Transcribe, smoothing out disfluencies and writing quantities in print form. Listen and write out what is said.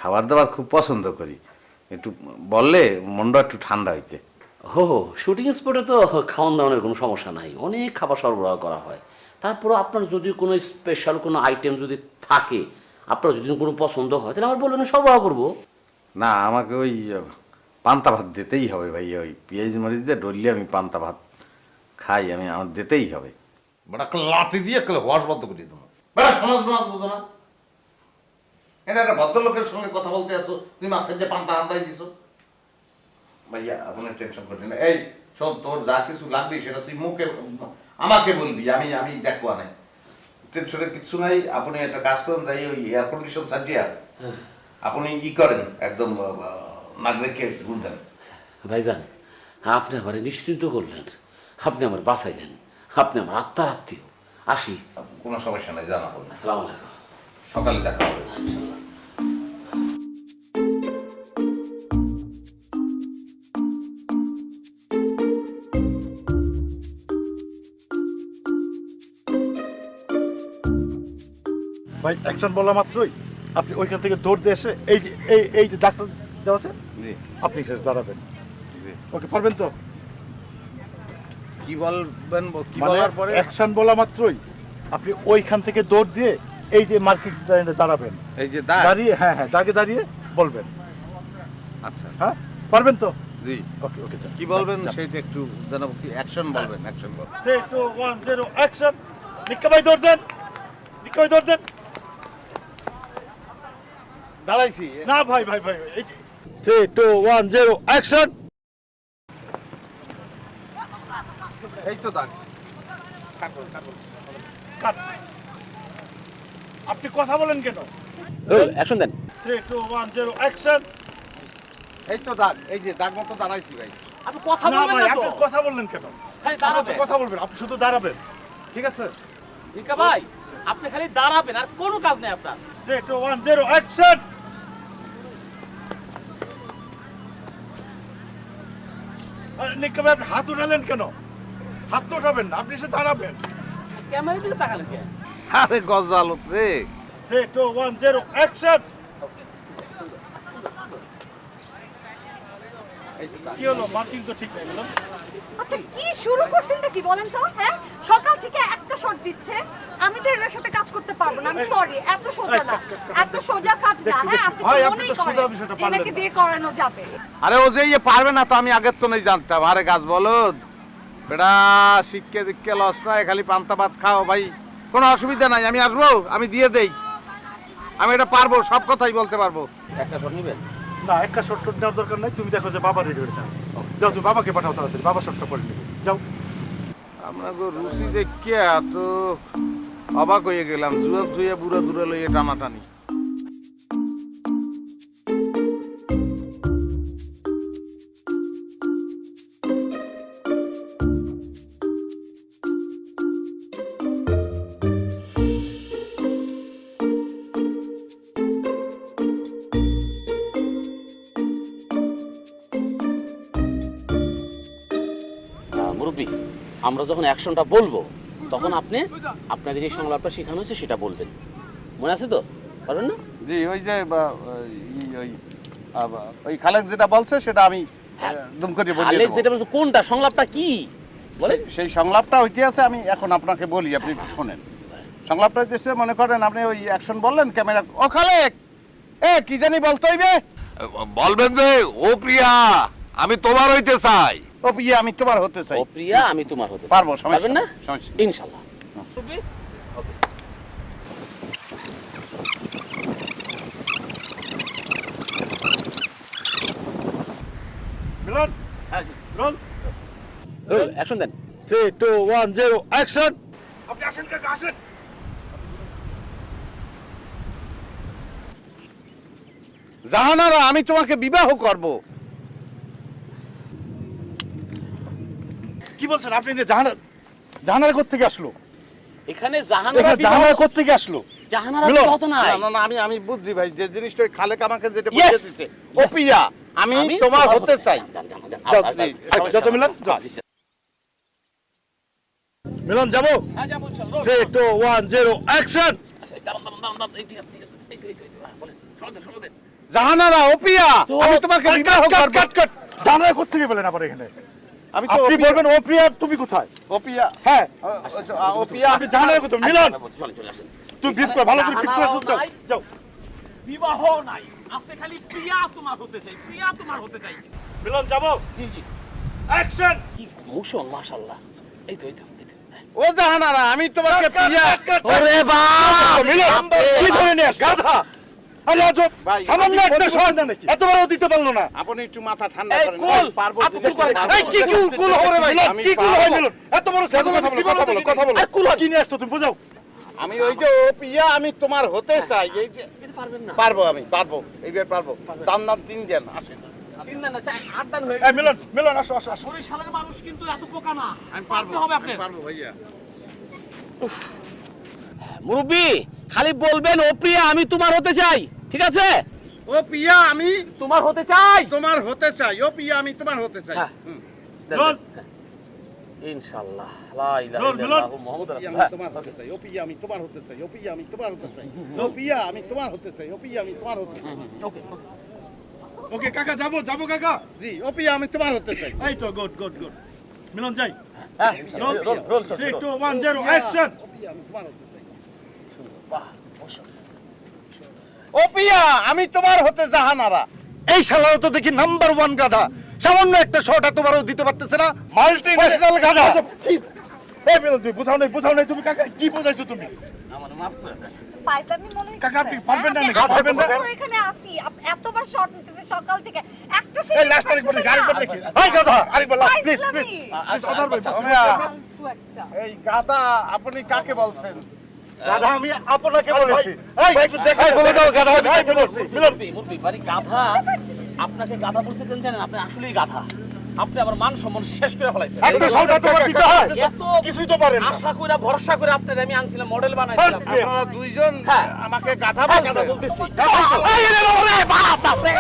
খাবার দাবার খুব পছন্দ করি, একটু বললে মনটা একটু ঠান্ডা হইতে। হো শুটিং স্পটে তো খাওয়ান দাওয়ানোর কোনো সমস্যা নাই, অনেক খাবার সরবরাহ করা হয়। তারপরে আপনার যদি কোনো স্পেশাল কোনো আইটেম যদি থাকে, আপনার যদি কোনো পছন্দ হয় তাহলে আমার বলবেন, সরবরাহ করবো। না, আমাকে ওই পান্তা ভাত দিতেই হবে ভাই, ওই পেঁয়াজ মরিচ দিয়ে ডললে আমি পান্তা ভাত খাই, আমার দিতেই হবে। বেটা লাতি দিয়ে কেলে ওয়াশ বন্ধ করে দেবো। বেটা সমাজ সমাজ বুঝো না, এটা একটা ভদ্রলোকের সঙ্গে কথা বলতে আসো, তুমি মাছের যে পান্তা হান্তাই দিছো। ভাইয়া আপনি টেনশন করবেন না, এই সব তোর যা কিছু লাগবে সেটা তুই মুখে আমাকে বলবি, আমি আমি দেখবো না, টেনশনের কিছু নাই। আপনি একটা কাজ করেন, যাই ওই এয়ার কন্ডিশন সাজিয়া আপনি ই করেন, একদম নাগরিককে গুণ দেন। ভাইজান, আপনি আমার নিশ্চিন্ত করলেন, আপনি আমার বাঁচাইলেন, আপনি আমার আত্মার আত্মীয়। আসি। কোনো সমস্যা নাই, জানা হবে। আসসালামু আলাইকুম। সকালে দেখা হবে। ভাই অ্যাকশন বলা মাত্রই আপনি ওইখান থেকে দৌড় দিয়ে এসে এই যে এই যে ডাক্তার দেওয়া আছে, জি আপনি এখানে দাঁড়াবেন। জি। ওকে পারবেন তো? কি বলবেন, কি মানে বলার পরে? অ্যাকশন বলা মাত্রই আপনি ওইখান থেকে দৌড় দিয়ে এই যে মার্কেট লাইনে দাঁড়াবেন, এই যে দাগ। দাঁড়িয়ে হ্যাঁ হ্যাঁ দাগে দাঁড়িয়ে বলবেন। আচ্ছা, হ্যাঁ পারবেন তো? জি। ওকে ওকে যান। কি বলবেন যান। সেটা একটু জানাবো, কি অ্যাকশন বলবেন? অ্যাকশন বলবেন। 3 2 1 0 অ্যাকশন। নিক্কা ভাই দৌড় দেন, নিক্কা ভাই দৌড় দেন। দাঁড়াইছি। না ভাই ভাই ভাই 3 2 1 0 অ্যাকশন। এই তো দাগ। কাট। আপনি কথা বলেন কেন? অ্যাকশন দেন। 3 2 1 0 অ্যাকশন। এই তো দাগ, এই যে দাগ মতো দাঁড়াইছি ভাই। আপনি কথা না বলবেন ভাই না তো, আপনি কথা বললেন কেন? খালি আপনি তো দাঁড়াবেন। কথা বলবেন, আপনি শুধু দাঁড়াবেন। ঠিক আছে? রিকা ভাই, আপনি খালি দাঁড়াবেন, আর কোনো কাজ নেই আপনার। 3 2 1 0 অ্যাকশন। আরে নিক্কা ভাই আপনি হাত উঠালেন কেন? হাত তো উঠাবেন না, আপনি এসে দাঁড়াবেন। ক্যামেরার দিকে তাকালেন কেন? আরে গজালত রে। 3 2 1 0 অ্যাকশন। কি হলো, মার্কিং তো ঠিক নেই না? আচ্ছা কি শুরু করছেনটা কি বলেন তো? হ্যাঁ, সকাল থেকে একটা শট দিচ্ছে, আমি তো এর সাথে কাজ করতে পারবো না, আমি সরি, এত সোজা না, এত সোজা কাজ না। হ্যাঁ আপনি ভাই, তো আপনি মনেই তো সোজা করেন বিষয়টা পারলেন এনাকে না। দিয়ে করানো যাবে। আরে ও যে ইয়ে পারবে না তো আমি আগের তো নেই জানতাম। আরে গাছ বলদ বেটা, শিক্ষা দীক্ষা লস নাই, খালি পান্তা ভাত খাও ভাই, কোনো অসুবিধা নাই। আমি আসবো, আমি দিয়ে দেই, আমি এটা পারবো, সব কথাই বলতে পারবো। একটা শট নেবেন? না, একটা শট নেওয়ার দরকার নাই। তুমি দেখো যে বাবা রেডি হয়েছে। যাও তুমি বাবাকে পাঠাও তাড়াতাড়ি, বাবা শটটা করে নেবে। যাও। আমরা রুচি দেখিয়া তো অবাক হয়ে গেলাম, জুয়া জুয়া বুড়া দূরে লইয়ে টানাটানি। মুরব্বী, আমরা যখন অ্যাকশনটা বলবো তখন আপনি আপনাদের এই সংলাপটা শেখানো হয়েছে সেটা বলবেন, মনে আছে তো? পারবেন না? জি, ওই যে ওই খালেক যেটা বলছে সেটা আমি দুম করে বলি। আলেক যেটা বলছে কোনটা, সংলাপটা কি বলেন? সেই সংলাপটা হইতে আছে, আমি এখন আপনাকে বলি, আপনি একটু শোনেন। সংলাপটা হইতেছে, মনে করেন আপনি ওই অ্যাকশন বললেন, ক্যামেরা ও খালেক এ কি জানি বলতে হইবে, বলবেন যে ও প্রিয়া আমি তোমার হইতে চাই। ও প্রিয়া আমি তোমার হতে চাই। ও প্রিয়া আমি তোমার হতে চাই। পারবো, সমস্যা পারবেন না? নেই, সমস্যা নেই। ইনশাআল্লাহ। মুরব্বি, ওকে। মিলন, হ্যাঁ, রোল। অ্যাকশন দেন। 3 2 1 0 অ্যাকশন। আপনি আসেন কাকা, আসেন। জাহানারা, আমি তোমাকে বিবাহ করব। কি বলছেন আপনি? জাহানারা কোথা থেকে আসলো? এখানে জাহানারা এখানে জাহানারা কোথা থেকে আসলো? জাহানারা মিলন, বিবাহ তো নাই। না না, আমি বুঝছি ভাই, যে জিনিসটা ওই খালেক আমাকে যেটা Yes, বুঝিয়ে দিতে, ও yes. প্রিয়া আমি তোমার হতে চাই। যান, যান, যান, যাও, যান, যাও তো মিলন, যাও। জি, জি। মিলন যাবো। হ্যাঁ, যাবো ইনশাআল্লাহ। 3 2 1 0 অ্যাকশন। আচ্ছা, দাঁড়ান, দাঁড়ান, দাঁড়ান, এই ঠিক আছে, ঠিক আছে। এই তো, বলেন, সময় দেন, সময় দেন। জাহানারা ওপিয়া আমি তোমাকে বিবাহ করব। জানাই কোথেকে বলেন আবার এখানে? আমি তো আপনি বলবেন ও প্রিয়া, তুমি কোথায়? ওপিয়া হ্যাঁ ওপিয়া আপনি জানাই কোথায়? মিলন চলে চলে আসেন। তুমি বিপ কর, ভালো করে বিপ করে যাও যাও। বিবাহ নাই, আছে খালি প্রিয়া তোমার হতে চাই, প্রিয়া তোমার হতে চাই। মিলন যাবো। জি জি। অ্যাকশন। কি মোশন মাশাআল্লাহ। এই তো এই তো এই তো। ও জাহানারা আমি তোমাকে প্রিয়া। ওরে বাপ! মিলন কি ধরে নিয়ে আসছো? গাধা। আরে আজব, ভাই, সামান্য আমি একটা বলতে শট পারি না এত বড় দিতে পারলো না। আপনি একটু মাথা ঠান্ডা এই, করেন কুল, পারবো আপনি কুল করেন। এই কি কুল কুল হবে রে ভাই? আমি কি কুল হয় পারবো। মিলন? এত বড় কথা বলো কথা বলো। কি নিয়ে আসছো তুমি বুঝাও। আমি ওই যে ওপিয়া আমি তোমার হতে চাই এই যে এটা পারবেন না। পারবো আমি পারবো এইবার পারবো দাম দাম 3 দেন আসেন তিন না না, চাই 8 দান হয়ে এই গেছে। মিলন মিলন আসো আসো আসো। বরিশালের মানুষ কিন্তু এত বোকা না। আমি পারতে হবে আপনি। পারবো ভাইয়া মুরব্বি খালি বলবেন ও প্রিয়া আমি তোমার হতে চাই, ঠিক আছে? ওপিয়া আমি তোমার হতে চাই। তোমার হতে চাই ওপিয়া আমি তোমার হতে চাই হ্যাঁ। হুম। রোল। ইনশাআল্লাহ লা ইলাহা রোল, ইল্লাল্লাহ রোল। মুহাম্মাদুর ওপিয়া রাসূলুল্লাহ। আমি তোমার হতে চাই ওপিয়া আমি তোমার হতে চাই ওপিয়া আমি তোমার হতে চাই ওপিয়া আমি তোমার হতে চাই ওপিয়া আমি তোমার হতে চাই ওকে। ওকে কাকা যাবো যাবো কাকা। জি ওপিয়া আমি তোমার হতে চাই এই তো গুড গুড গুড। মিলন যাই। হ্যাঁ, রোল রোল রোল চলছে, 3 রোল। 2 1 0 অ্যাকশন। ওপিয়া আমি তোমার হতে চাই বাহ, বসো। ওপিয়া আমি তোমার হতে জাহানারা এই শালাও তো দেখি নাম্বার 1 গাধা। সামান্য একটা শট এতবারও দিতে পারতেছে না। মাল্টি ন্যাশনাল গাধা। এই মিলন তুমি বুঝাও নাই তুমি কাকা কি বুঝাইছো তুমি? আমার মাফ করে দেন। ফাইজলামি মনে হচ্ছে। কাকা, আপনি পারবেন না হ্যাঁ, নাকি? আমি পারবেন না? এতক্ষণ এখানে আসি, এতবার শট নিতেছে সকাল থেকে। একটা এই সেকেন্ড লাস্ট আরেকবার দেখি আরেকবার দেখি। এই গাধা আরেকবার প্লিজ প্লিজ। প্লিজ অদার ভাই ফালতু একটা। এই গাদা আপনি কাকে বলছেন গাধা আমি আপনাকে বলেছি। এই ভাই একটু দেখাই বলে দাও গাধা আমি কাকে বলছি। মিলন মুরব্বি মানে গাধা, আপনাকে গাধা বলছে কেন জানেন? আপনি আসলেই গাধা। আপনি আমার মান সম্মান শেষ করে ফেলাইছেন। এত শট তোমার দিতে হয়। এত কিছুই তো পারেন না। আশা কইরা ভরসা করে আপনার আমি আনছিলাম, মডেল বানাইছিলাম। হ্যাঁ। আপনারা দুইজন হ্যাঁ। আমাকে গাধা গাধা বলছেন বলতেছি। গাধা। এই রে বাবা রে, বাপ বাপ রে।